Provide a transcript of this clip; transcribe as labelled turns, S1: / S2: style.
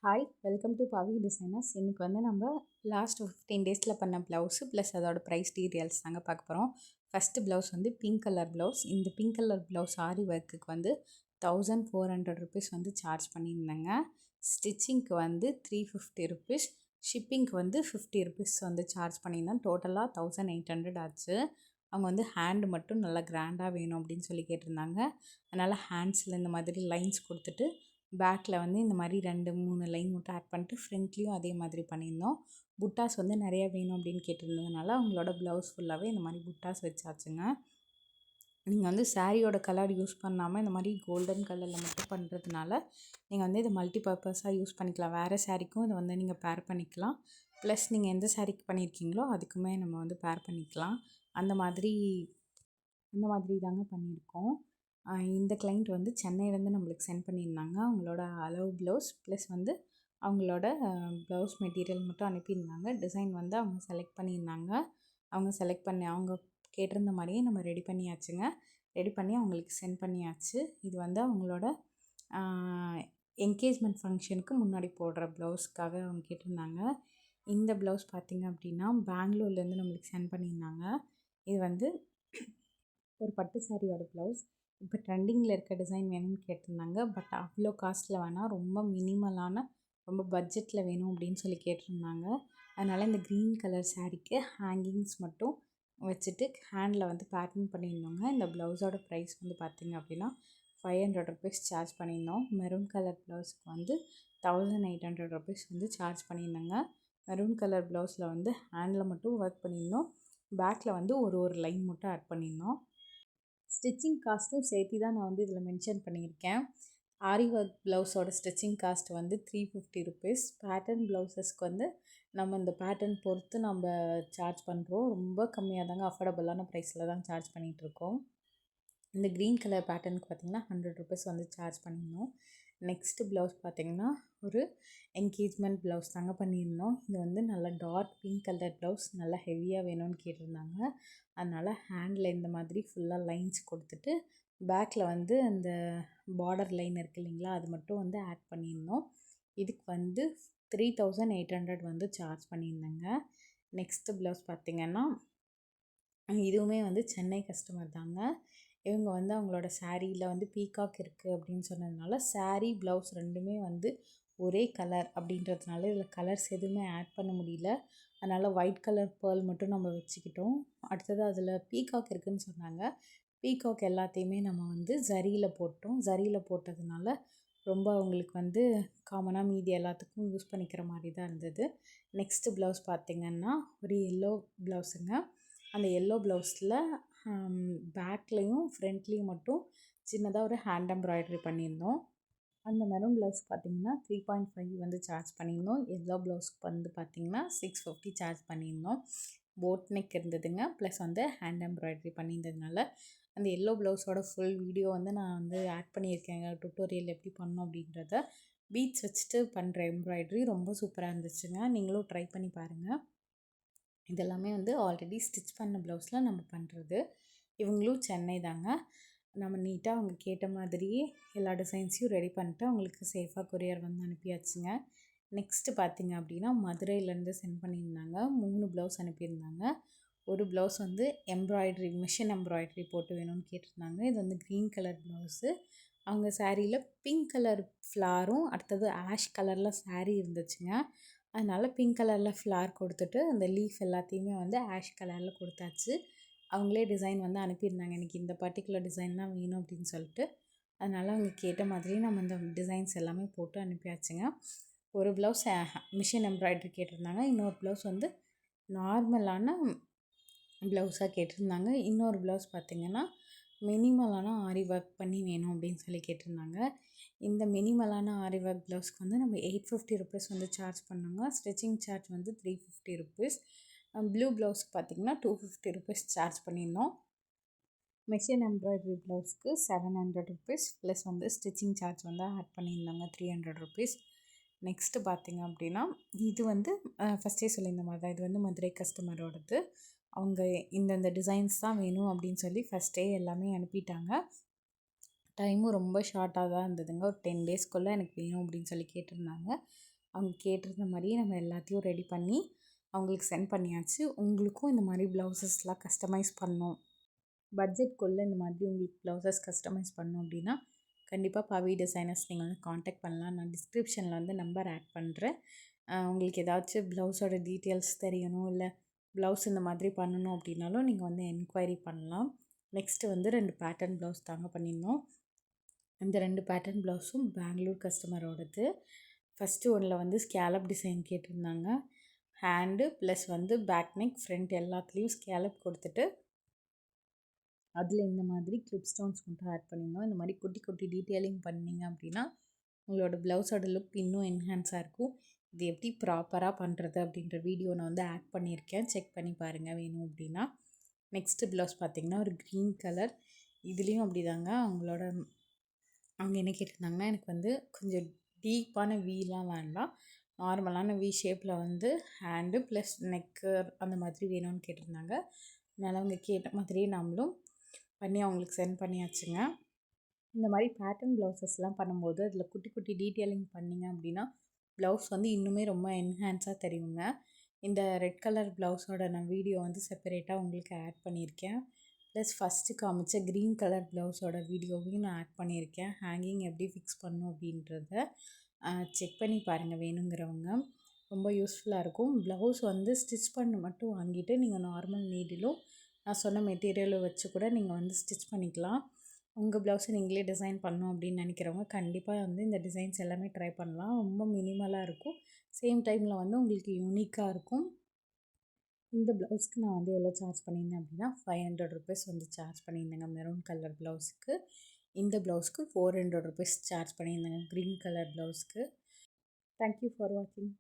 S1: Hi welcome to Pavi designers. இன்றைக்கி வந்து நம்ம லாஸ்ட் 15 டேஸில் பண்ண ப்ளவுஸு ப்ளஸ் அதோட ப்ரைஸ் டீட்டெயில்ஸ் தாங்க பார்க்க போகிறோம். ஃபஸ்ட்டு ப்ளவுஸ் வந்து பிங்க் கலர் ப்ளவுஸ். இந்த பிங்க் கலர் ப்ளவுஸ் ஆரி ஒர்க்குக்கு வந்து 1400 ருபீஸ் வந்து சார்ஜ் பண்ணியிருந்தேங்க. ஸ்டிச்சிங்க்கு வந்து 350 ருபீஸ், ஷிப்பிங்க்கு வந்து 50 ருபீஸ் வந்து சார்ஜ் பண்ணியிருந்தேன். டோட்டலாக 1800 ஆச்சு. அவங்க வந்து ஹேண்டு மட்டும் நல்லா கிராண்டாக வேணும் அப்படின்னு சொல்லி கேட்டிருந்தாங்க. அதனால் ஹேண்ட்ஸில் இந்த மாதிரி லைன்ஸ் கொடுத்துட்டு பேக்கில் வந்து இந்த மாதிரி 2-3 லைன் மட்டும் ஆட் பண்ணிட்டு ஃப்ரண்ட்லேயும் அதே மாதிரி பண்ணியிருந்தோம். புட்டாஸ் வந்து நிறைய வேணும் அப்படின்னு கேட்டிருந்ததுனால அவங்களோட ப்ளவுஸ் ஃபுல்லாகவே இந்த மாதிரி புட்டாஸ் வச்சாச்சுங்க. நீங்கள் வந்து சாரியோட கலர் யூஸ் பண்ணாமல் இந்த மாதிரி கோல்டன் கலரில் மட்டும் பண்ணுறதுனால நீங்கள் வந்து இதை மல்டி பர்பஸாக யூஸ் பண்ணிக்கலாம். வேறு சாரிக்கும் இதை வந்து நீங்கள் பேர் பண்ணிக்கலாம். ப்ளஸ் நீங்கள் எந்த சாரிக்கு பண்ணியிருக்கீங்களோ அதுக்குமே நம்ம வந்து பேர் பண்ணிக்கலாம். அந்த மாதிரி தாங்க பண்ணியிருக்கோம். இந்த கிளைண்ட் வந்து சென்னையிலேருந்து நம்மளுக்கு சென்ட் பண்ணியிருந்தாங்க. அவங்களோட அளவு ப்ளவுஸ் ப்ளஸ் வந்து அவங்களோட ப்ளவுஸ் மெட்டீரியல் மட்டும் அனுப்பியிருந்தாங்க. டிசைன் வந்து அவங்க செலக்ட் பண்ணியிருந்தாங்க. அவங்க கேட்டிருந்த மாதிரியே நம்ம ரெடி பண்ணியாச்சுங்க. ரெடி பண்ணி அவங்களுக்கு சென்ட் பண்ணியாச்சு. இது வந்து அவங்களோட என்கேஜ்மெண்ட் ஃபங்க்ஷனுக்கு முன்னாடி போடுற ப்ளவுஸ்க்காக அவங்க கேட்டிருந்தாங்க. இந்த ப்ளவுஸ் பார்த்திங்க அப்படின்னா பெங்களூர்லேருந்து நம்மளுக்கு சென்ட் பண்ணியிருந்தாங்க. இது வந்து ஒரு பட்டு சாரியோட ப்ளவுஸ். இப்போ ட்ரெண்டிங்கில் இருக்க டிசைன் வேணும்னு கேட்டிருந்தாங்க. பட் அவ்வளோ காஸ்ட்டில் வேணாம், ரொம்ப மினிமலான ரொம்ப பட்ஜெட்டில் வேணும் அப்படின்னு சொல்லி கேட்டிருந்தாங்க. அதனால் இந்த க்ரீன் கலர் சாரீக்கு ஹேங்கிங்ஸ் மட்டும் வச்சுட்டு ஹேண்டில் வந்து பேட்டர்ன் பண்ணியிருந்தோங்க. இந்த ப்ளவுஸோட ப்ரைஸ் வந்து பார்த்திங்க அப்படின்னா 500 ருபீஸ் சார்ஜ் பண்ணியிருந்தோம். மெரூன் கலர் ப்ளவுஸுக்கு வந்து 1800 ருபீஸ் வந்து சார்ஜ் பண்ணியிருந்தோங்க. மெரூன் கலர் ப்ளவுஸில் வந்து ஹேண்டில் மட்டும் ஒர்க் பண்ணியிருந்தோம். பேக்கில் வந்து ஒரு லைன் மட்டும் ஆட் பண்ணியிருந்தோம். ஸ்டிச்சிங் காஸ்ட்டும் சேர்த்து தான் நான் வந்து இதில் மென்ஷன் பண்ணியிருக்கேன். ஆரி ஒர்க் ப்ளவுஸோட ஸ்டிச்சிங் காஸ்ட் வந்து 350 ருபீஸ். பேட்டர்ன் ப்ளவுஸஸ்க்கு வந்து நம்ம இந்த பேட்டர்ன் பொறுத்து நம்ம சார்ஜ் பண்ணுறோம். ரொம்ப கம்மியாக தாங்க, அஃபோர்டபுளான ப்ரைஸில் தான் சார்ஜ் பண்ணிகிட்ருக்கோம். இந்த க்ரீன் கலர் பேட்டர்னுக்கு பார்த்திங்கன்னா 100 ருபீஸ் வந்து சார்ஜ் பண்ணியிருந்தோம். நெக்ஸ்ட்டு ப்ளவுஸ் பார்த்திங்கன்னா ஒரு என்கேஜ்மெண்ட் ப்ளவுஸ் தாங்க பண்ணியிருந்தோம். இது வந்து நல்லா டார்க் பிங்க் கலர் ப்ளவுஸ், நல்லா ஹெவியாக வேணும்னு கேட்டிருந்தாங்க. அதனால் ஹேண்டில் இந்த மாதிரி ஃபுல்லாக லைன்ஸ் கொடுத்துட்டு பேக்கில் வந்து அந்த பார்டர் லைன் இருக்குது இல்லைங்களா, அது மட்டும் வந்து ஆட் பண்ணியிருந்தோம். இதுக்கு வந்து 3800 வந்து சார்ஜ் பண்ணியிருந்தேங்க. நெக்ஸ்ட்டு ப்ளவுஸ் பார்த்திங்கன்னா இதுவுமே வந்து சென்னை கஸ்டமர் தாங்க. இவங்க வந்து அவங்களோட சாரியில் வந்து பீகாக் இருக்குது அப்படின்னு சொன்னதுனால சாரீ ப்ளவுஸ் ரெண்டுமே வந்து ஒரே கலர் அப்படின்றதுனால இதில் கலர்ஸ் எதுவுமே ஆட் பண்ண முடியல. அதனால் ஒயிட் கலர் பேர்ல் மட்டும் நம்ம வச்சுக்கிட்டோம். அடுத்தது அதில் பீகாக் இருக்குதுன்னு சொன்னாங்க. பீகாக் எல்லாத்தையுமே நம்ம வந்து ஜரியில் போட்டோம். ஜரியில் போட்டதுனால ரொம்ப அவங்களுக்கு வந்து காமனாக மீதி எல்லாத்துக்கும் யூஸ் பண்ணிக்கிற மாதிரி தான் இருந்தது. நெக்ஸ்ட்டு ப்ளவுஸ் பார்த்திங்கன்னா ஒரு எல்லோ ப்ளவுஸுங்க. அந்த எல்லோ ப்ளவுஸில் பேக்லேயும் ஃப்ரண்ட்லேயும் மட்டும் சின்னதாக ஒரு ஹேண்ட் எம்ப்ராய்டரி பண்ணியிருந்தோம். அந்த மெரூன் ப்ளவுஸ் பார்த்திங்கன்னா 3.5 வந்து சார்ஜ் பண்ணியிருந்தோம். எல்லோ ப்ளவுஸ்க்கு வந்து பார்த்திங்கன்னா 650 சார்ஜ் பண்ணியிருந்தோம். போட் நெக் இருந்ததுங்க. ப்ளஸ் வந்து ஹேண்ட் எம்ப்ராய்டரி பண்ணியிருந்ததுனால அந்த எல்லோ ப்ளவுஸோட ஃபுல் வீடியோ வந்து நான் வந்து ஆட் பண்ணியிருக்கேங்க. டுட்டோரியல் எப்படி பண்ணோம் அப்படின்றத. பீட்ஸ் வச்சுட்டு பண்ணுற எம்ப்ராய்டரி ரொம்ப சூப்பராக இருந்துச்சுங்க. நீங்களும் ட்ரை பண்ணி பாருங்கள். இதெல்லாமே வந்து ஆல்ரெடி ஸ்டிச் பண்ண ப்ளவுஸில் நம்ம பண்ணுறது. இவங்களும் சென்னை தாங்க. நம்ம நீட்டாக அவங்க கேட்ட மாதிரியே எல்லா டிசைன்ஸையும் ரெடி பண்ணிட்டு அவங்களுக்கு சேஃபாக கொரியர் வந்து அனுப்பியாச்சுங்க. நெக்ஸ்ட்டு பார்த்திங்க அப்படின்னா மதுரையிலேருந்து சென்ட் பண்ணியிருந்தாங்க. 3 ப்ளவுஸ் அனுப்பியிருந்தாங்க. ஒரு ப்ளவுஸ் வந்து எம்ப்ராய்டரி மிஷின் எம்ப்ராய்டரி போட்டு வேணும்னு கேட்டிருந்தாங்க. இது வந்து க்ரீன் கலர் ப்ளவுஸு. அவங்க சாரியில் பிங்க் கலர் ஃப்ளாரும் அடுத்தது ஆஷ் கலரில் சாரீ இருந்துச்சுங்க. அதனால் பிங்க் கலரில் ஃப்ளார் கொடுத்துட்டு அந்த லீஃப் எல்லாத்தையுமே வந்து ஆஷ் கலரில் கொடுத்தாச்சு. அவங்களே டிசைன் வந்து அனுப்பியிருந்தாங்க. எனக்கு இந்த பர்டிகுலர் டிசைன் தான் வேணும் அப்படின்னு சொல்லிட்டு. அதனால் அவங்க கேட்ட மாதிரி நம்ம இந்த டிசைன்ஸ் எல்லாமே போட்டு அனுப்பியாச்சுங்க. ஒரு ப்ளவுஸ் மிஷின் எம்ப்ராய்டரி கேட்டிருந்தாங்க. இன்னொரு ப்ளவுஸ் வந்து நார்மலான ப்ளவுஸாக கேட்டிருந்தாங்க. இன்னொரு ப்ளவுஸ் பார்த்திங்கன்னா மினிமலான ஆரி ஒர்க் பண்ணி வேணும் அப்படின்னு சொல்லி கேட்டிருந்தாங்க. இந்த மினிமலான ஆரி ஒர்க் ப்ளவுஸ்க்கு வந்து நம்ம 850 ருபீஸ் வந்து சார்ஜ் பண்ணோங்க. ஸ்டிச்சிங் சார்ஜ் வந்து 350 ருபீஸ். ப்ளூ ப்ளவுஸ்க்கு பார்த்திங்கன்னா 250 ருபீஸ் சார்ஜ் பண்ணியிருந்தோம். மிஷின் எம்ப்ராய்டரி ப்ளவுஸ்க்கு 700 ருபீஸ் ப்ளஸ் வந்து ஸ்டிச்சிங் சார்ஜ் வந்து ஆட் பண்ணியிருந்தாங்க 300 ருபீஸ். நெக்ஸ்ட்டு பார்த்திங்க அப்படின்னா இது வந்து ஃபஸ்ட்டே சொல்லியிருந்த மாதிரி தான், இது வந்து மதுரை கஸ்டமரோடது. அவங்க இந்தந்த டிசைன்ஸ் தான் வேணும் அப்படின்னு சொல்லி ஃபஸ்ட்டே எல்லாமே அனுப்பிட்டாங்க. டைமும் ரொம்ப ஷார்ட்டாக தான் இருந்ததுங்க. ஒரு 10 டேஸ்க்குள்ளே எனக்கு வேணும் அப்படின்னு சொல்லி கேட்டிருந்தாங்க. அவங்க கேட்டிருந்த மாதிரியே நம்ம எல்லாத்தையும் ரெடி பண்ணி அவங்களுக்கு சென்ட் பண்ணியாச்சு. உங்களுக்கும் இந்த மாதிரி ப்ளவுசஸ்லாம் கஸ்டமைஸ் பண்ணணும், பட்ஜெட்குள்ளே இந்த மாதிரி உங்களுக்கு ப்ளவுசஸ் கஸ்டமைஸ் பண்ணணும் அப்படின்னா கண்டிப்பாக பவி டிசைனர்ஸ் நீங்கள் வந்து காண்டாக்ட் பண்ணலாம். நான் டிஸ்கிரிப்ஷனில் வந்து நம்பர் ஆட் பண்ணுறேன். உங்களுக்கு ஏதாச்சும் ப்ளவுஸோட டீட்டெயில்ஸ் தெரியணும், இல்லை ப்ளவுஸ் இந்த மாதிரி பண்ணணும் அப்படின்னாலும் நீங்கள் வந்து என்கொயரி பண்ணலாம். நெக்ஸ்ட்டு வந்து 2 பேட்டர்ன் ப்ளவுஸ் தாங்க பண்ணியிருந்தோம். இந்த 2 பேட்டர்ன் ப்ளவுஸும் பெங்களூர் கஸ்டமரோடது. ஃபஸ்ட்டு ஒன்றில் வந்து ஸ்கேலப் டிசைன் கேட்டிருந்தாங்க. ஹேண்டு ப்ளஸ் வந்து பேக் நெக் ஃப்ரண்ட் எல்லாத்துலேயும் ஸ்கேலப் கொடுத்துட்டு அதில் இந்த மாதிரி கிளிப் ஸ்டோன்ஸ் மட்டும் ஆட் பண்ணியிருந்தோம். இந்த மாதிரி குட்டி குட்டி டீட்டெயிலிங் பண்ணிங்க அப்படின்னா உங்களோட ப்ளவுஸோட லுக் இன்னும் என்ஹான்ஸாக இருக்கும். இது எப்படி ப்ராப்பராக பண்ணுறது அப்படின்ற வீடியோ நான் வந்து ஆட் பண்ணியிருக்கேன், செக் பண்ணி பாருங்கள் வேணும் அப்படின்னா. நெக்ஸ்ட்டு ப்ளவுஸ் பார்த்திங்கன்னா ஒரு க்ரீன் கலர். இதுலேயும் அப்படி தாங்க அவங்க என்ன கேட்டிருந்தாங்கன்னா எனக்கு வந்து கொஞ்சம் டீப்பான வீலாம் வேண்டாம், நார்மலான வி ஷேப்பில் வந்து ஹேண்டு ப்ளஸ் நெக்கு அந்த மாதிரி வேணும்னு கேட்டிருந்தாங்க. அதனால் அவங்க கேட்ட மாதிரியே நம்மளும் பண்ணி அவங்களுக்கு சென்ட் பண்ணியாச்சுங்க. இந்த மாதிரி பேட்டர்ன் ப்ளவுசஸ்லாம் பண்ணும்போது அதில் குட்டி குட்டி டீட்டெயிலிங் பண்ணிங்க அப்படின்னா ப்ளவுஸ் வந்து இன்னுமே ரொம்ப என்ஹான்ஸாக தெரியுங்க. இந்த ரெட் கலர் ப்ளவுஸோட நான் வீடியோ வந்து செப்பரேட்டாக உங்களுக்கு ஆட் பண்ணியிருக்கேன். ப்ளஸ் ஃபஸ்ட்டு காமிச்ச க்ரீன் கலர் ப்ளவுஸோட வீடியோவையும் நான் ஆட் பண்ணியிருக்கேன். ஹேங்கிங் எப்படி ஃபிக்ஸ் பண்ணணும் அப்படின்றத செக் பண்ணி பாருங்கள் வேணுங்கிறவங்க. ரொம்ப யூஸ்ஃபுல்லாக இருக்கும். ப்ளவுஸ் வந்து ஸ்டிச் பண்ண மட்டும் வாங்கிட்டு நீங்கள் நார்மல் நீடிலும் நான் சொன்ன மெட்டீரியலை வச்சு கூட நீங்கள் வந்து ஸ்டிச் பண்ணிக்கலாம். உங்கள் ப்ளவுஸை நீங்களே டிசைன் பண்ணணும் அப்படின்னு நினைக்கிறவங்க கண்டிப்பாக வந்து இந்த டிசைன்ஸ் எல்லாமே ட்ரை பண்ணலாம். ரொம்ப மினிமலாக இருக்கும், சேம் டைமில் வந்து உங்களுக்கு யூனிக்காக இருக்கும். இந்த ப்ளவுஸ்க்கு நான் வந்து எவ்வளோ சார்ஜ் பண்ணியிருந்தேன் அப்படின்னா 500 ருபீஸ் வந்து சார்ஜ் பண்ணியிருந்தேங்க மெரூன் கலர் ப்ளவுஸுக்கு. இந்த ப்ளவுஸ்க்கு 400 ருபீஸ் சார்ஜ் பண்ணியிருந்தேங்க க்ரீன் கலர் ப்ளவுஸ்க்கு. தேங்க்யூ ஃபார் வாட்சிங்.